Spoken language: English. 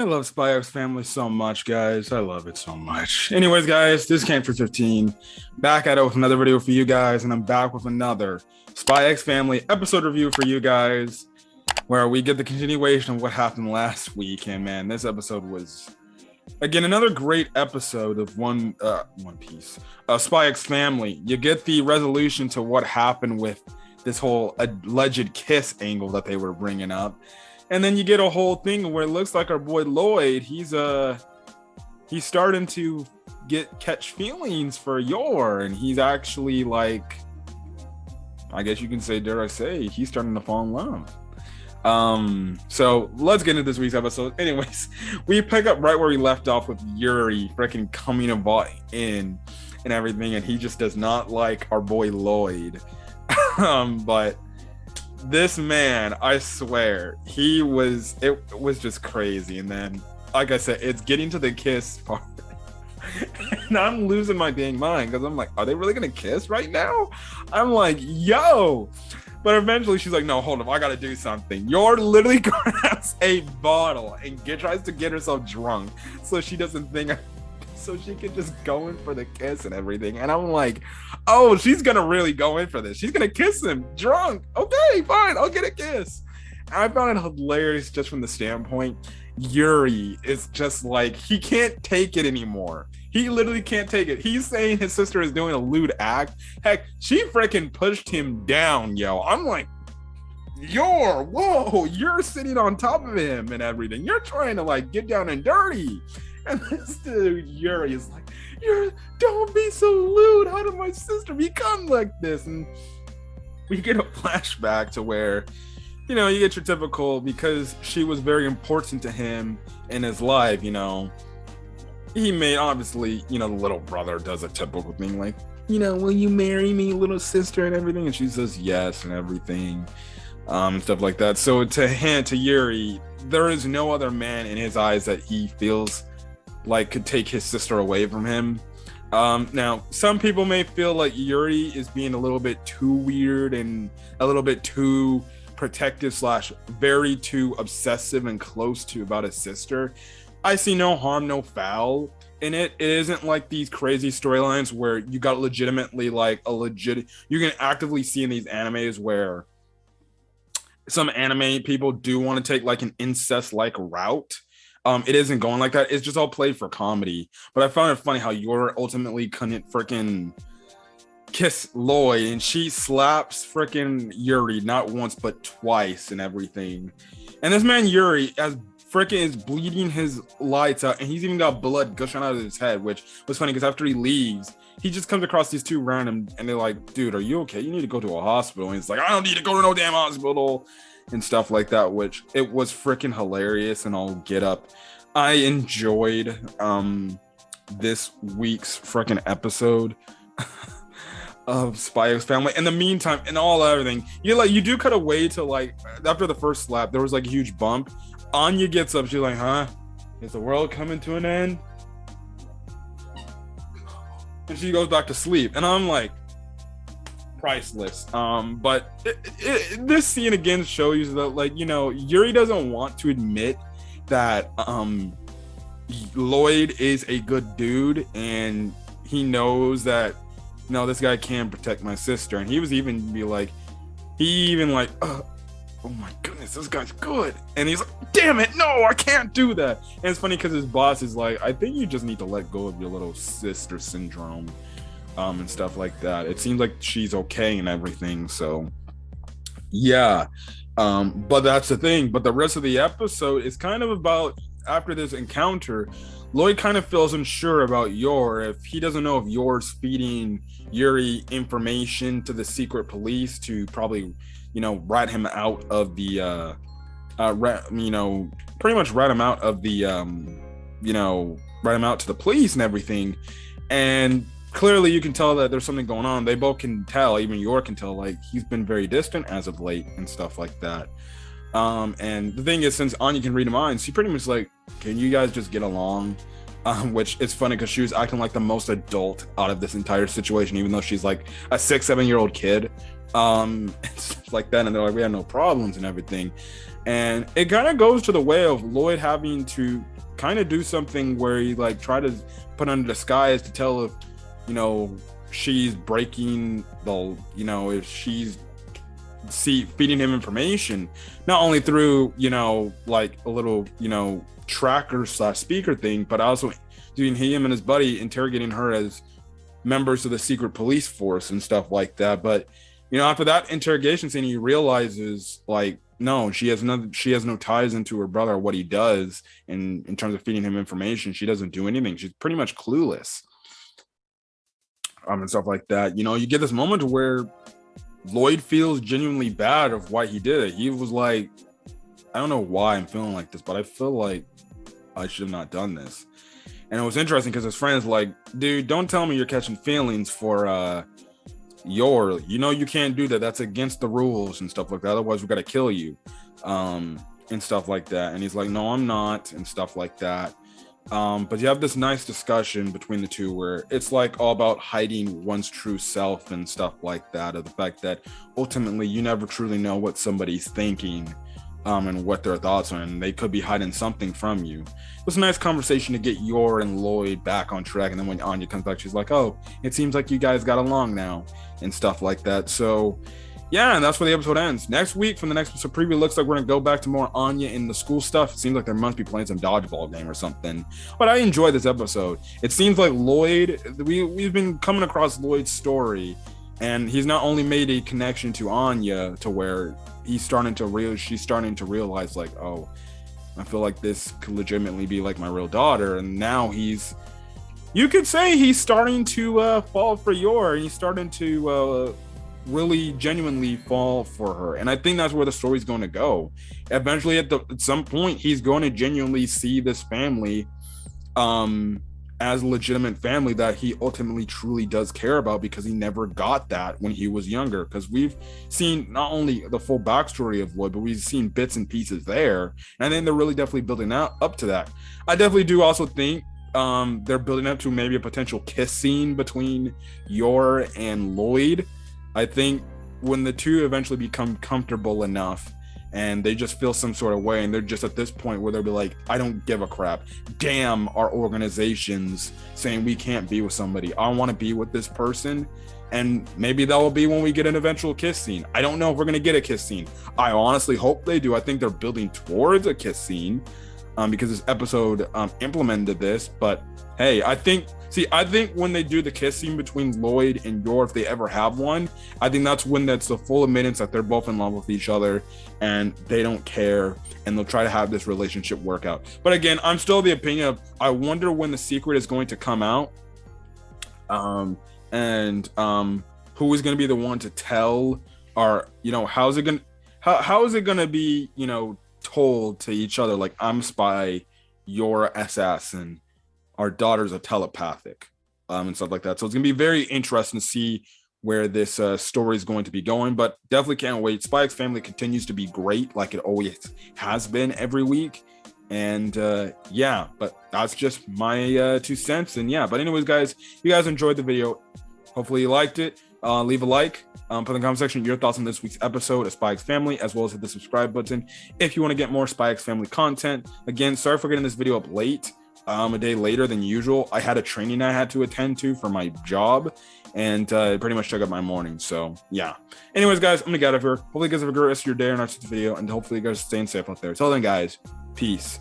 I love SpyxFamily so much, guys. I love it so much. Anyways, guys, this came for 15. Back at it with another video for you guys, and I'm back with another SpyxFamily episode review for you guys, where we get the continuation of what happened last week. And man, this episode was again another great episode of One Piece. SpyxFamily. You get the resolution to what happened with this whole alleged kiss angle that they were bringing up. And then you get a whole thing where it looks like our boy Loid, he's starting to catch feelings for Yor, and he's actually like, I guess you can say, dare I say, he's starting to fall in love. So let's get into this week's episode. Anyways, we pick up right where we left off with Yuri freaking coming in and everything, and he just does not like our boy Loid. But this man, I swear, it was just crazy. And then, like I said, it's getting to the kiss part. And I'm losing my dang mind because I'm like, are they really gonna kiss right now? I'm like, yo. But eventually she's like, no, hold up, I gotta do something. Yor literally grabs a bottle and tries to get herself drunk so she doesn't think, so she can just go in for the kiss and everything. And I'm like, oh, she's gonna really go in for this. She's gonna kiss him drunk. Okay, fine, I'll get a kiss. And I found it hilarious just from the standpoint, Yuri is just like, he can't take it anymore. He literally can't take it. He's saying his sister is doing a lewd act. Heck, she freaking pushed him down, yo. I'm like, Yor, whoa, you're sitting on top of him and everything. You're trying to like get down and dirty. And this dude, Yuri, is like, don't be so lewd. How did my sister become like this? And we get a flashback to where, you know, you get your typical, because she was very important to him in his life, you know, he made, obviously, you know, the little brother does a typical thing like, you know, will you marry me, little sister, and everything? And she says yes and everything, stuff like that. So to Yuri, there is no other man in his eyes that he feels like could take his sister away from him. Now, some people may feel like Yuri is being a little bit too weird and a little bit too protective / very too obsessive and close to about his sister. I see no harm, no foul in it. It isn't like these crazy storylines where you got legitimately like you can actively see in these animes where some anime people do want to take like an incest-like route. It isn't going like that. It's just all played for comedy. But I found it funny how Yor ultimately couldn't freaking kiss Loid, and she slaps freaking Yuri not once but twice and everything. And this man Yuri is bleeding his lights out, and he's even got blood gushing out of his head, which was funny because after he leaves, he just comes across these two random, and they're like, dude, are you okay? You need to go to a hospital. And he's like, I don't need to go to no damn hospital and stuff like that, which it was freaking hilarious. And I'll get up. I enjoyed this week's freaking episode of SpyxFamily. In the meantime, and all everything, you do cut away to like after the first slap, there was like a huge bump. Anya gets up, she's like, huh? Is the world coming to an end? And she goes back to sleep. And I'm like, priceless. But this scene again shows you that, like, you know, Yuri doesn't want to admit that Loid is a good dude, and he knows that, no, this guy can protect my sister. And he even like, oh my goodness, this guy's good. And he's like, damn it, no, I can't do that. And it's funny because his boss is like, I think you just need to let go of your little sister syndrome, and stuff like that. It seems like she's okay and everything. So yeah, but that's the thing. But the rest of the episode is kind of about, after this encounter, Loid kind of feels unsure about Yor. If he doesn't know if Yor's feeding Yuri information to the secret police to probably, you know, rat him out of the pretty much rat him out of the rat him out to the police and everything. And clearly you can tell that there's something going on. They both can tell, even Yor can tell, like, he's been very distant as of late and stuff like that. And the thing is, since Anya can read minds, she pretty much like, can you guys just get along? Which is funny because she was acting like the most adult out of this entire situation, even though she's like a 6-7 year old kid. and stuff like that. And they're like, we had no problems and everything. And it kind of goes to the way of Loid having to kind of do something where he like try to put under disguise to tell if, you know, she's breaking the, you know, if she's feeding him information, not only through, you know, like a little, you know, tracker / speaker thing, but also doing him and his buddy interrogating her as members of the secret police force and stuff like that. But, you know, after that interrogation scene, he realizes like, no, she has no ties into her brother or what he does in terms of feeding him information. She doesn't do anything. She's pretty much clueless. And stuff like that. You know, you get this moment where Loid feels genuinely bad of why he did it. He was like, I don't know why I'm feeling like this, but I feel like I should have not done this. And it was interesting because his friend's like, dude, don't tell me you're catching feelings for Yor. You know you can't do that. That's against the rules and stuff like that. Otherwise, we gotta kill you. And stuff like that. And he's like, no, I'm not, and stuff like that. But you have this nice discussion between the two where it's like all about hiding one's true self and stuff like that, of the fact that ultimately you never truly know what somebody's thinking and what their thoughts are, and they could be hiding something from you. It was a nice conversation to get Yor and Loid back on track, and then when Anya comes back, she's like, oh, it seems like you guys got along now and stuff like that. So yeah, and that's where the episode ends. Next week, from the next episode preview, looks like we're gonna go back to more Anya in the school stuff. It seems like they must be playing some dodgeball game or something. But I enjoyed this episode. It seems like Loid, we've been coming across Loid's story, and he's not only made a connection to Anya to where she's starting to realize like, oh, I feel like this could legitimately be like my real daughter. And now you could say he's starting to fall for Yor, and he's starting to really genuinely fall for her. And I think that's where the story's going to go. Eventually at some point, he's going to genuinely see this family as a legitimate family that he ultimately truly does care about, because he never got that when he was younger. Because we've seen not only the full backstory of Loid, but we've seen bits and pieces there, and I think they're really definitely building up to that. I definitely do also think they're building up to maybe a potential kiss scene between Yor and Loid. I think when the two eventually become comfortable enough and they just feel some sort of way, and they're just at this point where they'll be like, I don't give a crap. Damn our organizations saying we can't be with somebody. I want to be with this person. And maybe that will be when we get an eventual kiss scene. I don't know if we're going to get a kiss scene. I honestly hope they do. I think they're building towards a kiss scene because this episode implemented this. But hey, I think when they do the kiss scene between Loid and Yor, if they ever have one, I think that's when that's the full admittance that they're both in love with each other and they don't care, and they'll try to have this relationship work out. But again, I'm still of the opinion of, I wonder when the secret is going to come out, and who is going to be the one to tell, or, you know, how is it going to be, you know, told to each other, like, I'm spy, you're assassin, our daughters are telepathic, and stuff like that. So it's gonna be very interesting to see where this story is going to be going, but definitely can't wait. SpyxFamily continues to be great, like it always has been every week. And yeah, but that's just my 2 cents. And yeah, but anyways, guys, you guys enjoyed the video. Hopefully you liked it. Leave a like, put in the comment section your thoughts on this week's episode of SpyxFamily, as well as hit the subscribe button if you want to get more SpyxFamily content. Again, sorry for getting this video up late, a day later than usual. I had a training I had to attend to for my job, and it pretty much took up my morning. So yeah. Anyways, guys, I'm gonna get out of here. Hopefully you guys have a great rest of your day or next video, and hopefully you guys are staying safe out there. Till then, guys, peace.